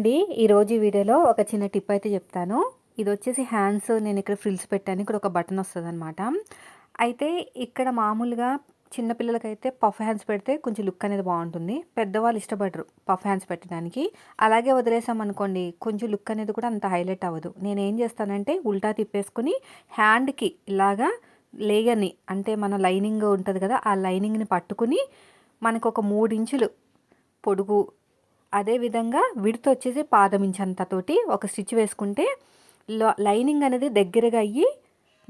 అండి ఈరోజు వీడియోలో ఒక చిన్న టిప్ అయితే చెప్తాను. ఇది వచ్చేసి హ్యాండ్స్ నేను ఇక్కడ ఫ్రిల్స్ పెట్టాను. ఇక్కడ ఒక బటన్ వస్తదనమాట. అయితే ఇక్కడ మామూలుగా చిన్న పిల్లలకైతే పఫ్ హ్యాండ్స్ పెడితే కొంచెం లుక్ అనేది బాగుంటుంది. పెద్దవాళ్ళు ఇష్టపడరు పఫ్ హ్యాండ్స్ పెట్టడానికి. అలాగే వదిలేసామనుకోండి కొంచెం లుక్ అనేది కూడా అంత హైలైట్ అవ్వదు. నేనేం చేస్తానంటే ఉల్టా తిప్పేసుకొని హ్యాండ్కి ఇలాగా లేయర్ని అంటే మన లైనింగ్ ఉంటుంది కదా, ఆ లైనింగ్ని పట్టుకుని మనకు ఒక 3 ఇంచులు పొడుగు, అదేవిధంగా విడ్త్ వచ్చేసి పాదం ఇంచంతతోటి ఒక స్టిచ్ వేసుకుంటే లైనింగ్ అనేది దగ్గరగా అయ్యి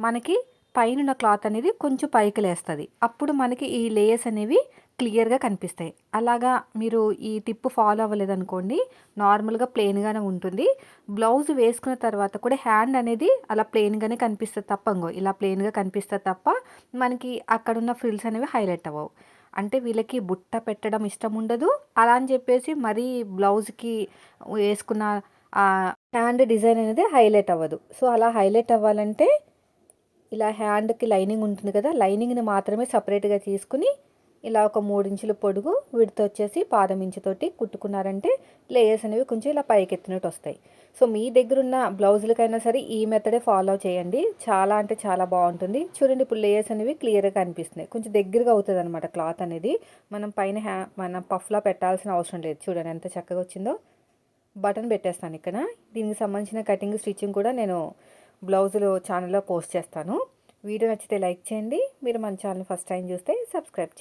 మనకి పైన క్లాత్ అనేది కొంచెం పైకి లేస్తుంది. అప్పుడు మనకి ఈ లేయర్స్ అనేవి క్లియర్గా కనిపిస్తాయి. అలాగా మీరు ఈ టిప్ ఫాలో అవ్వలేదనుకోండి, నార్మల్గా ప్లెయిన్గానే ఉంటుంది. బ్లౌజ్ వేసుకున్న తర్వాత కూడా హ్యాండ్ అనేది అలా ప్లెయిన్గానే కనిపిస్తుంది తప్ప, ఇలా ప్లెయిన్గా కనిపిస్తుంది తప్ప మనకి అక్కడున్న ఫ్రిల్స్ అనేవి హైలైట్ అవ్వవు. అంటే వీళ్ళకి బుట్ట పెట్టడం ఇష్టం ఉండదు. అలా అని చెప్పేసి మరీ బ్లౌజ్కి వేసుకున్న హ్యాండ్ డిజైన్ అనేది హైలైట్ అవ్వదు. సో అలా హైలైట్ అవ్వాలంటే ఇలా హ్యాండ్కి లైనింగ్ ఉంటుంది కదా, లైనింగ్ని మాత్రమే సపరేట్గా తీసుకుని ఇలా ఒక 3 ఇంచుల పొడుగు, విడ్త్ వచ్చేసి పాదం ఇంచుతోటి కుట్టుకున్నారంటే లేయర్స్ అనేవి కొంచెం ఇలా పైకి ఎత్తినట్టు వస్తాయి. సో మీ దగ్గర ఉన్న బ్లౌజులకైనా సరే ఈ మెథడే ఫాలో చేయండి. చాలా అంటే చాలా బాగుంటుంది. చూడండి ఇప్పుడు లేయర్స్ అనేవి క్లియర్గా కనిపిస్తున్నాయి. కొంచెం దగ్గరగా అవుతుంది అనమాట క్లాత్ అనేది. మనం పైన మన పఫ్లా పెట్టాల్సిన అవసరం లేదు. చూడండి ఎంత చక్కగా వచ్చిందో. బటన్ పెట్టేస్తాను ఇక్కడ. దీనికి సంబంధించిన కటింగ్ స్టిచ్చింగ్ కూడా నేను బ్లౌజులు ఛానల్లో పోస్ట్ చేస్తాను. వీడియో నచ్చితే లైక్ చేయండి. మీరు మన ఛానల్ ఫస్ట్ టైం చూస్తే సబ్స్క్రైబ్ చేయండి.